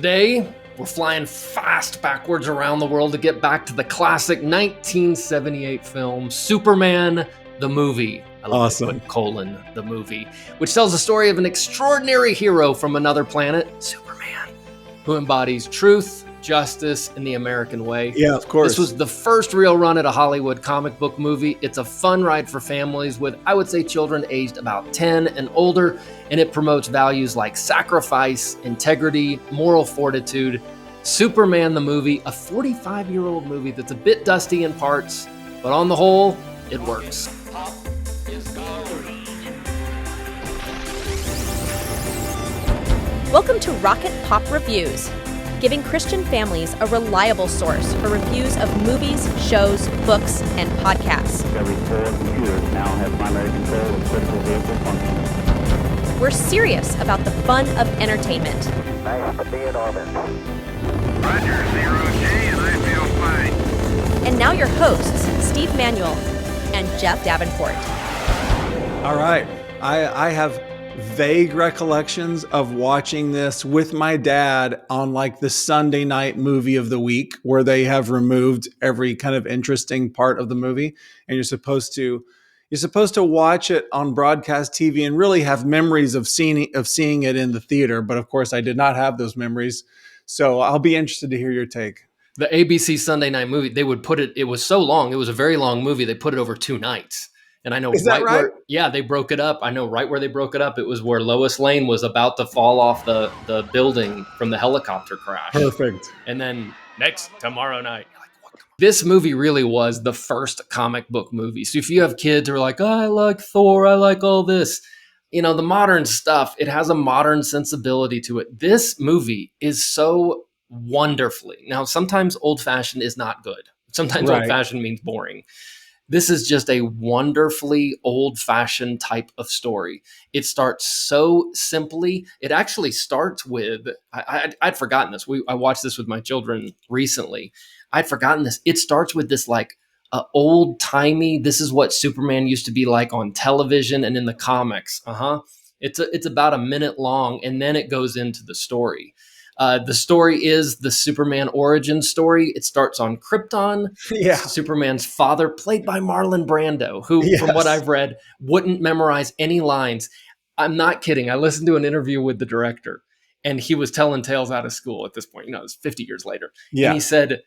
Today, we're flying fast backwards around the world to get back to the classic 1978 film, Superman, the movie. I love Awesome. the movie, which tells the story of an extraordinary hero from another planet, Superman, who embodies truth, justice, and the American way. Yeah, of course. This was the first real run at a Hollywood comic book movie. It's a fun ride for families with, I would say, children aged about 10 and older, and it promotes values like sacrifice, integrity, moral fortitude. Superman the movie, a 45-year-old movie that's a bit dusty in parts, but on the whole, it works. Welcome to RocketPop Reviews, giving Christian families a reliable source for reviews of movies, shows, books, and podcasts. Every 4 computers now have primary control of critical vehicle functions. We're serious about the fun of entertainment. Nice to be in orbit. Roger, 0G, and I feel fine. And now your hosts, Steve Manuel and Jeff Davenport. All right. I have vague recollections of watching this with my dad on like the Sunday night movie of the week, where they have removed every kind of interesting part of the movie, and you're supposed to watch it on broadcast TV and really have memories of seeing it in the theater. But of course, I did not have those memories, so I'll be interested to hear your take. The ABC Sunday night movie, they would put it, it was so long, it was a very long movie, they put it over 2 nights. And I know Is that right? They broke it up. I know right where they broke it up. It was where Lois Lane was about to fall off the building from the helicopter crash. Perfect. And then tomorrow night. You're like, what? This movie really was the first comic book movie. So if you have kids who are like, oh, I like Thor, I like all this, the modern stuff, it has a modern sensibility to it. This movie is so wonderfully. Now, sometimes old-fashioned is not good. Sometimes Right. Old-fashioned means boring. This is just a wonderfully old-fashioned type of story. It starts so simply. It actually starts with, I'd forgotten this. I watched this with my children recently. I'd forgotten this. It starts with this like old-timey, this is what Superman used to be like on television and in the comics. It's about a minute long, and then it goes into the story. The story is the Superman origin story. It starts on Krypton. Yeah. Superman's father, played by Marlon Brando, who, Yes. from what I've read, wouldn't memorize any lines. I'm not kidding. I listened to an interview with the director, and he was telling tales out of school at this point. It's 50 years later. Yeah. And he said,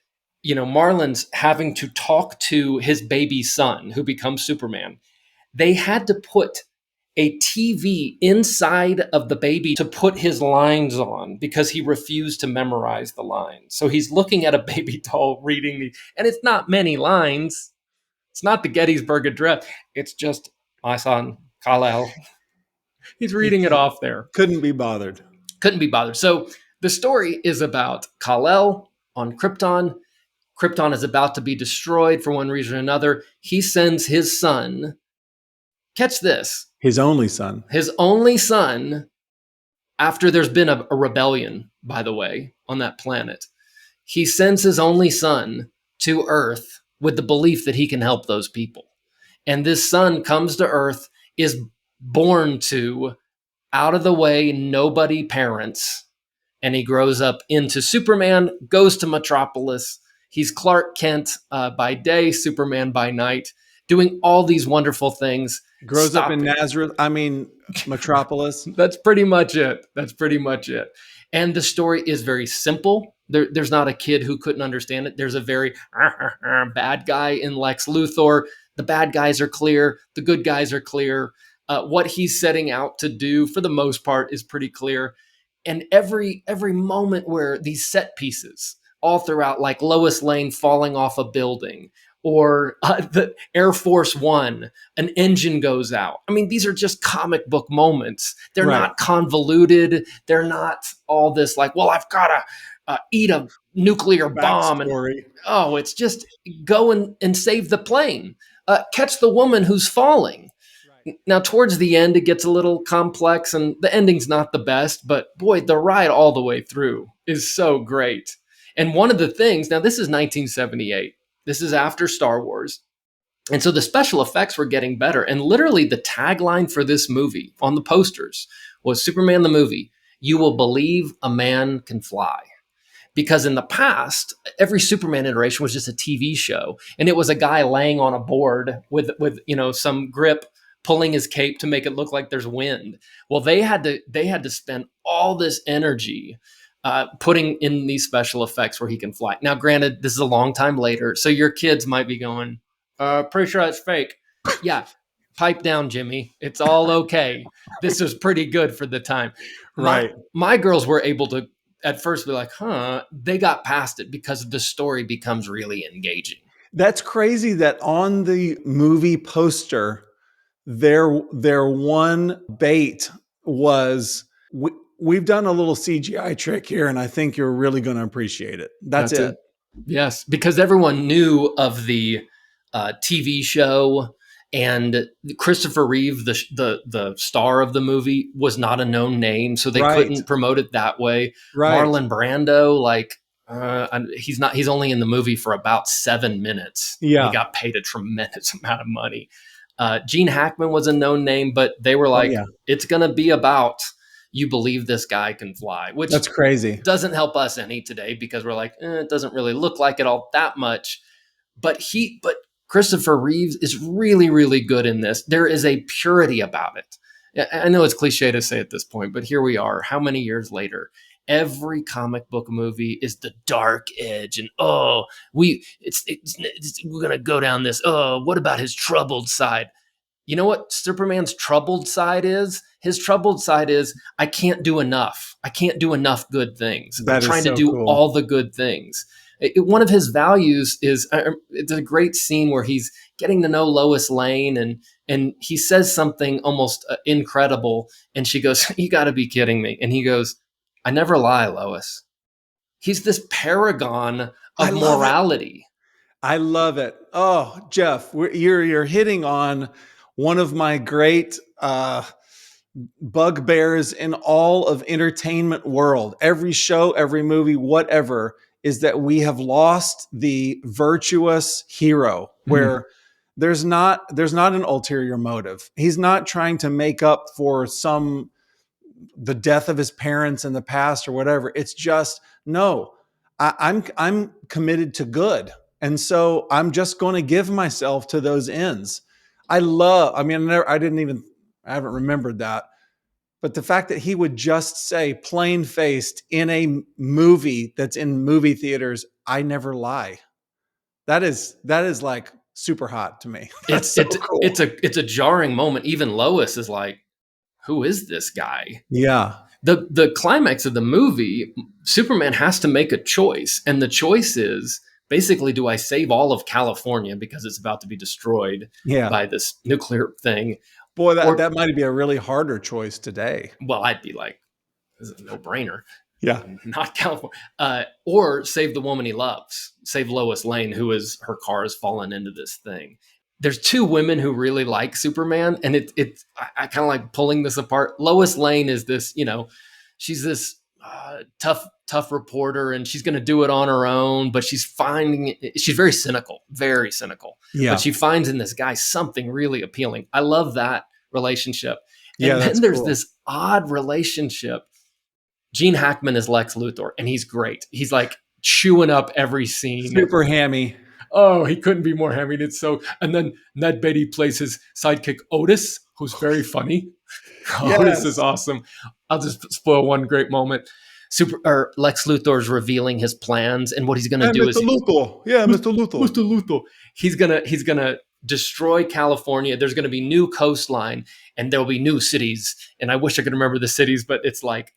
Marlon's having to talk to his baby son, who becomes Superman. They had to put a TV inside of the baby to put his lines on because he refused to memorize the lines. So he's looking at a baby doll reading and it's not many lines. It's not the Gettysburg Address. It's just my son, Kal-El. He's reading it off there. Couldn't be bothered. So the story is about Kal-El on Krypton. Krypton is about to be destroyed for one reason or another. He sends his son, catch this, His only son. After there's been a rebellion, by the way, on that planet. He sends his only son to Earth with the belief that he can help those people. And this son comes to Earth, is born to out of the way, nobody parents, and he grows up into Superman, goes to Metropolis. He's Clark Kent by day, Superman by night, doing all these wonderful things. Grows up in Nazareth. Metropolis. That's pretty much it. And the story is very simple. There's not a kid who couldn't understand it. There's a very bad guy in Lex Luthor. The bad guys are clear. The good guys are clear. What he's setting out to do, for the most part, is pretty clear. And every moment where these set pieces all throughout, like Lois Lane falling off a building, or the Air Force One, an engine goes out. I mean, these are just comic book moments. They're Right. not convoluted. They're not all this like, well, I've got to eat a nuclear bomb. Backstory. It's just go and save the plane. Catch the woman who's falling. Right. Now, towards the end, it gets a little complex, and the ending's not the best. But boy, the ride all the way through is so great. And one of the things, now this is 1978. This is after Star Wars. And so the special effects were getting better. And literally the tagline for this movie on the posters was Superman the movie. you will believe a man can fly. Because in the past, every Superman iteration was just a TV show, and it was a guy laying on a board with some grip, pulling his cape to make it look like there's wind. Well, they had to spend all this energy putting in these special effects where he can fly. Now, granted, this is a long time later, so your kids might be going, "Pretty sure that's fake." Yeah, pipe down, Jimmy. It's all okay. This was pretty good for the time. Right. My girls were able to at first be like, huh, they got past it because the story becomes really engaging. That's crazy that on the movie poster, their one bait was, we've done a little CGI trick here, and I think you're really going to appreciate it. That's it. Yes, because everyone knew of the TV show, and Christopher Reeve, the star of the movie, was not a known name, so they couldn't promote it that way. Right. Marlon Brando, he's only in the movie for about 7 minutes. Yeah, he got paid a tremendous amount of money. Gene Hackman was a known name, but they were like, it's going to be about you believe this guy can fly, which that's crazy. Doesn't help us any today because we're like, it doesn't really look like it all that much. But Christopher Reeves is really, really good in this. There is a purity about it. I know it's cliche to say at this point, but here we are, how many years later? Every comic book movie is the dark edge, and we're gonna go down this. What about his troubled side? You know what Superman's troubled side is? His troubled side is, I can't do enough. I can't do enough good things. I'm trying to do all the good things. One of his values is, it's a great scene where he's getting to know Lois Lane, and he says something almost incredible, and she goes, "You got to be kidding me." And he goes, "I never lie, Lois." He's this paragon of morality. I love it. Oh, Jeff, you're hitting on one of my great bugbears in all of entertainment world. Every show, every movie, whatever, is that we have lost the virtuous hero where there's not an ulterior motive. He's not trying to make up for the death of his parents in the past or whatever. It's just, no, I'm committed to good. And so I'm just going to give myself to those ends. I haven't remembered that. But the fact that he would just say plain faced in a movie that's in movie theaters, "I never lie." That is like super hot to me. It's cool. It's a jarring moment. Even Lois is like, who is this guy? Yeah. The climax of the movie, Superman has to make a choice. And the choice is, basically, do I save all of California because it's about to be destroyed by this nuclear thing? Boy, that might be a really harder choice today. Well, I'd be like, this is a no-brainer. Yeah. Not California. Or save the woman he loves. Save Lois Lane, her car has fallen into this thing. There's two women who really like Superman, and I kind of like pulling this apart. Lois Lane is this, she's this tough reporter, and she's going to do it on her own, but she's very cynical. Yeah. But she finds in this guy something really appealing. I love that relationship. And then there's this odd relationship. Gene Hackman is Lex Luthor, and he's great. He's like chewing up every scene. Super hammy. Oh, he couldn't be more hammy. And then Ned Beatty plays his sidekick Otis, who's very funny. Otis is awesome. I'll just spoil one great moment. Lex Luthor's revealing his plans, and what he's going to do is Mr. Luthor. He's gonna destroy California. There's going to be new coastline, and there'll be new cities. And I wish I could remember the cities, but it's like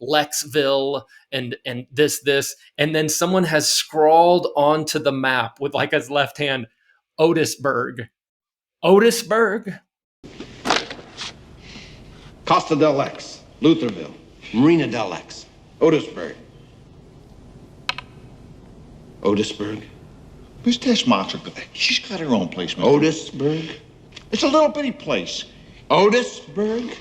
Lexville and this, and then someone has scrawled onto the map with like his left hand, Otisburg. Costa del X, Lutherville, Marina del X, Otisburg. Where's this monster? She's got her own place, man. Otisburg? It's a little bitty place. Otisburg?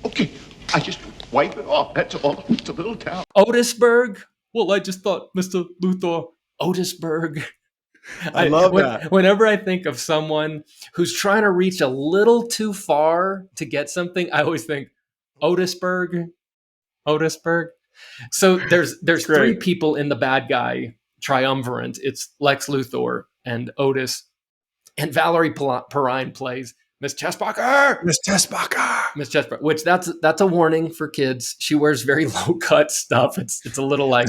Okay, I just wipe it off. That's all. It's a little town. Otisburg? Well, I just thought, Mr. Luthor, Otisburg. I love that. Whenever I think of someone who's trying to reach a little too far to get something, I always think, Otisburg. Otisburg. So It's there's three great. people in the bad guy triumvirate. It's Lex Luthor and Otis, and Valerie Perrine plays Miss Chessbacher. Miss Tessbacher. Miss Chessbacher, which that's a warning for kids. She wears very low cut stuff. It's a little like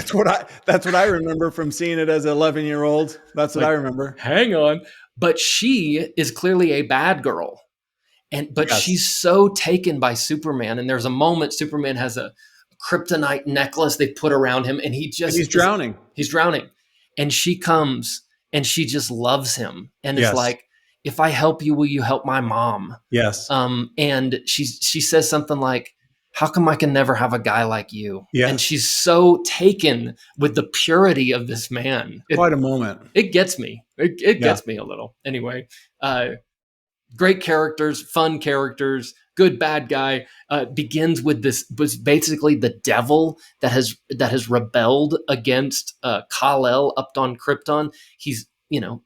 That's what I remember from seeing it as an 11-year-old. That's what like I remember. hang on, but she is clearly a bad girl, but Yes. she's so taken by Superman. And there's a moment Superman has a kryptonite necklace they put around him, and And he's drowning. he's drowning, and she comes and she just loves him and is Yes. like, if I help you, will you help my mom? Yes. And she says something like, how come I can never have a guy like you? Yes. And she's so taken with the purity of this man. Quite a moment. It gets me. It gets me a little. Anyway, great characters, fun characters, good bad guy. Begins with this was basically the devil that has rebelled against Kal-El up on Krypton. He's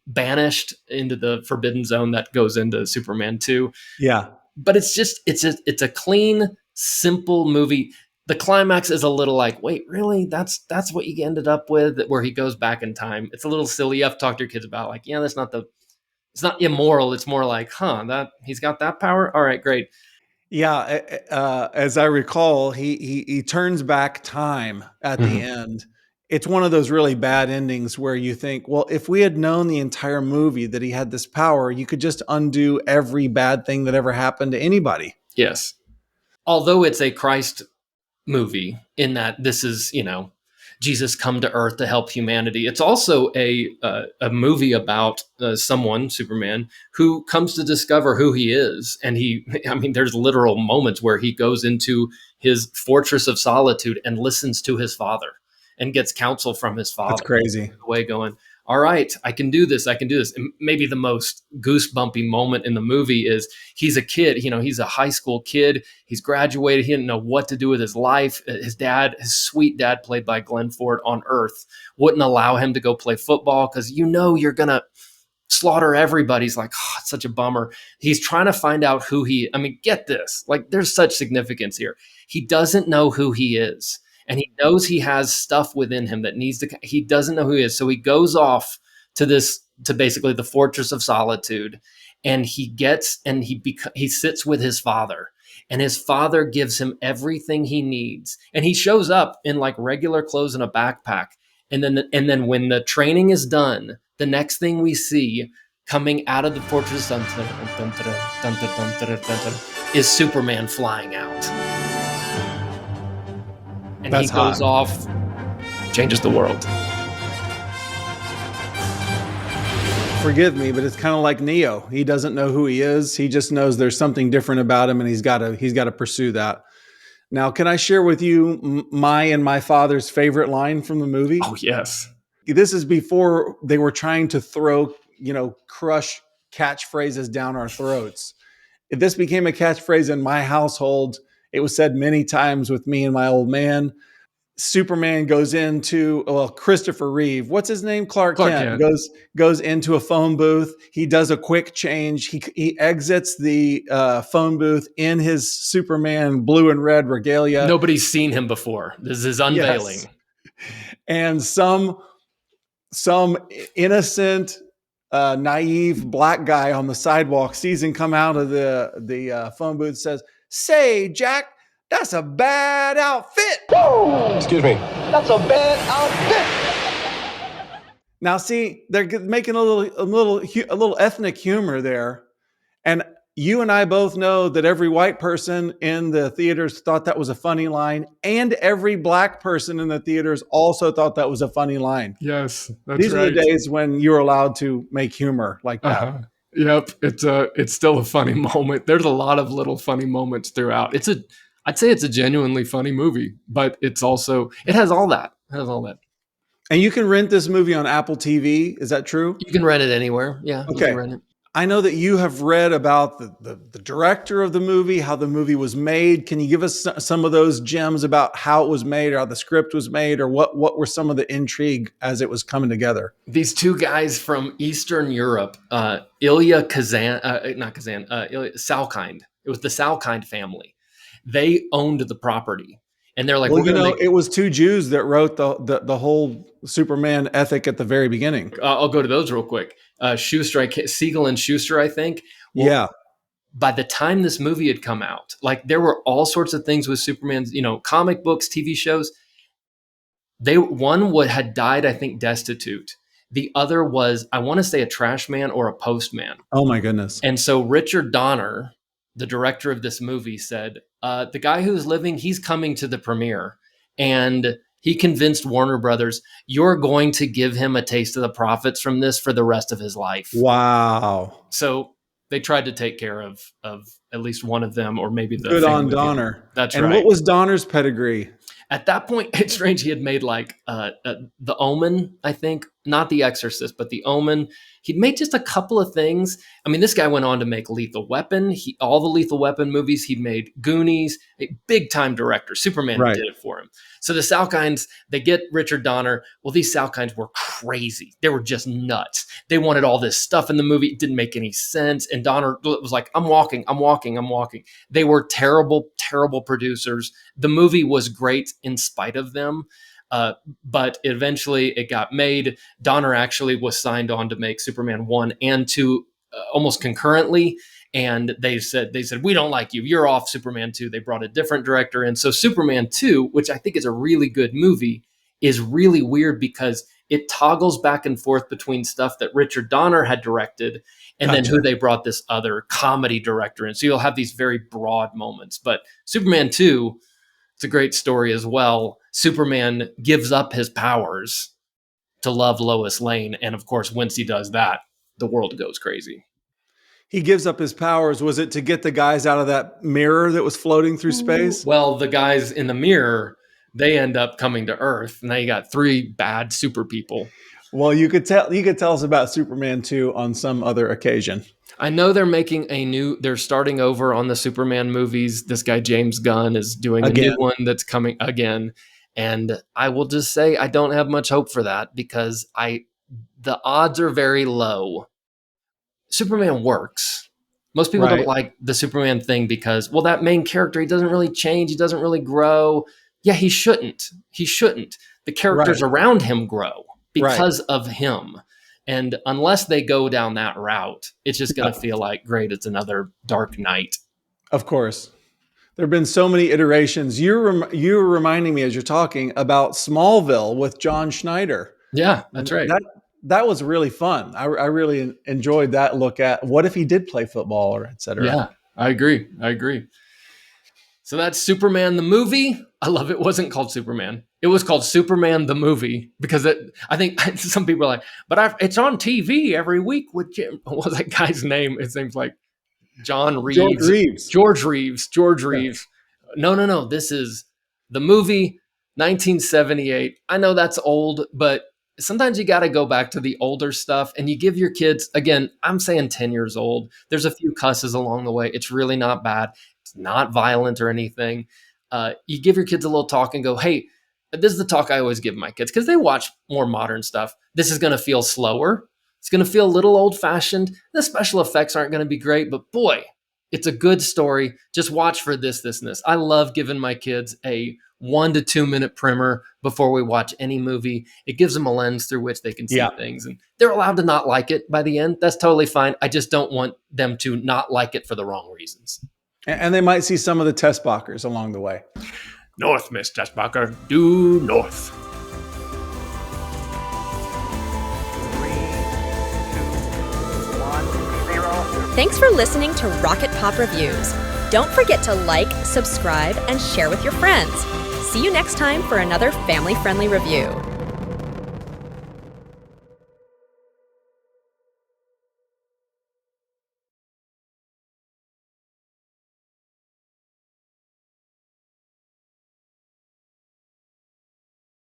banished into the Forbidden Zone that goes into Superman 2. Yeah. But it's a clean, simple movie. The climax is a little like, wait, really? That's what you ended up with, where he goes back in time. It's a little silly. You have to talk to your kids about, like, yeah, it's not immoral. It's more like, that he's got that power. All right, great. Yeah. As I recall, he turns back time at the end. It's one of those really bad endings where you think, well, if we had known the entire movie that he had this power, you could just undo every bad thing that ever happened to anybody. Yes. Although it's a Christ movie in that this is, Jesus come to earth to help humanity. It's also a movie about someone, Superman, who comes to discover who he is. And there's literal moments where he goes into his fortress of solitude and listens to his father and gets counsel from his father. That's crazy. Away going, all right, I can do this. And maybe the most goosebumpy moment in the movie is he's a kid, he's a high school kid. He's graduated. He didn't know what to do with his life. His sweet dad, played by Glenn Ford on Earth, wouldn't allow him to go play football because you're going to slaughter everybody. He's like, it's such a bummer. He's trying to find out get this. Like, there's such significance here. He doesn't know who he is. And he knows he has stuff within him that he doesn't know who he is. So he goes off to basically the Fortress of Solitude, and he sits with his father, and his father gives him everything he needs. And he shows up in like regular clothes and a backpack. And then when the training is done, the next thing we see coming out of the fortress is Superman flying out. And That's he goes off, changes the world. Forgive me, but it's kind of like Neo. He doesn't know who he is. He just knows there's something different about him, and he's got to pursue that. Now, can I share with you my father's favorite line from the movie? Oh, yes. This is before they were trying to throw, crush catchphrases down our throats. If this became a catchphrase in my household, it was said many times with me and my old man. Superman goes into, Christopher Reeve. What's his name? Clark Kent. Goes into a phone booth. He does a quick change. He exits the phone booth in his Superman blue and red regalia. Nobody's seen him before. This is unveiling. Yes. And some innocent, naive black guy on the sidewalk sees him come out of the phone booth, says, "Say, Jack, that's a bad outfit." Excuse me. That's a bad outfit. Now, see, they're making a little ethnic humor there, and you and I both know that every white person in the theaters thought that was a funny line, and every black person in the theaters also thought that was a funny line. Yes, that's These right. are the days when you're allowed to make humor like that. Uh-huh. Yep, it's still a funny moment. There's a lot of little funny moments throughout. I'd say it's a genuinely funny movie, but it has all that. It has all that. And you can rent this movie on Apple TV. Is that true? You can rent it anywhere. Yeah. Okay. You can rent it. I know that you have read about the director of the movie, how the movie was made. Can you give us some of those gems about how it was made, or how the script was made, or what were some of the intrigue as it was coming together? These two guys from Eastern Europe, Ilya Salkind. It was the Salkind family. They owned the property. And they're like, Well, we're going to make. it was two Jews that wrote the whole Superman ethic at the very beginning. I'll go to those real quick. Schuster, Siegel and Schuster, I think. Well, Yeah. by the time this movie had come out, like there were all sorts of things with Superman's, comic books, TV shows. One had died, I think, destitute. The other was, I want to say, a trash man or a postman. Oh my goodness. And so Richard Donner, the director of this movie, said, the guy who's living, he's coming to the premiere. And he convinced Warner Brothers, you're going to give him a taste of the profits from this for the rest of his life. Wow. So they tried to take care of at least one of them, or maybe the Good on family. Donner. That's and right. What was Donner's pedigree? At that point, it's strange. He had made like The Omen, I think, not The Exorcist, but The Omen. He'd made just a couple of things. I mean, this guy went on to make Lethal Weapon. All the Lethal Weapon movies. He'd made Goonies. A big time director. Superman did it for him. So the Salkinds, they get Richard Donner. Well, these Salkinds were crazy. They were just nuts. They wanted all this stuff in the movie. It didn't make any sense. And Donner was like, I'm walking. They were terrible, terrible producers. The movie was great in spite of them. But eventually it got made. Donner actually was signed on to make Superman 1 and 2 almost concurrently. And they said, we don't like you. You're off Superman 2. They brought a different director in. So Superman 2, which I think is a really good movie, is really weird because it toggles back and forth between stuff that Richard Donner had directed and then who they brought this other comedy director in. So you'll have these very broad moments. But Superman 2, it's a great story as well. Superman gives up his powers to love Lois Lane. And of course, once he does that, the world goes crazy. He gives up his powers. Was it to get the guys out of that mirror that was floating through space? Well, the guys in the mirror, they end up coming to Earth. Now you got 3 bad super people. Well, you could tell us about Superman 2 on some other occasion. I know they're starting over on the Superman movies. This guy, James Gunn, is doing a new one that's coming again. And I will just say, I don't have much hope for that because the odds are very low. Superman works. Most people don't like the Superman thing because, well, that main character, he doesn't really change. He doesn't really grow. Yeah, he shouldn't. The characters around him grow because of him. And unless they go down that route, it's just going to feel like, great, it's another Dark Knight. Of course. There have been so many iterations. You're reminding me as you're talking about Smallville with John Schneider. Yeah, that's right. That was really fun. I really enjoyed that look at what if he did play football or et cetera. Yeah, I agree. So that's Superman the movie. I love it wasn't called Superman. It was called Superman the movie because I think some people are like, but it's on TV every week with Jim. What was that guy's name? His name's like John Reeves. George Reeves. No. This is the movie, 1978. I know that's old, but sometimes you got to go back to the older stuff and you give your kids, again, I'm saying 10 years old. There's a few cusses along the way. It's really not bad. It's not violent or anything. You give your kids a little talk and go, hey, this is the talk I always give my kids because they watch more modern stuff. This is going to feel slower. It's going to feel a little old fashioned. The special effects aren't going to be great, but boy, it's a good story. Just watch for this and this. I love giving my kids a 1 to 2 minute primer before we watch any movie. It gives them a lens through which they can see things, and they're allowed to not like it by the end. That's totally fine. I just don't want them to not like it for the wrong reasons. And they might see some of the Tessbachers along the way. North, Miss Tessbacher, due north. 3, 2, 1, 0. Thanks for listening to RocketPop Reviews. Don't forget to like, subscribe, and share with your friends. See you next time for another family-friendly review.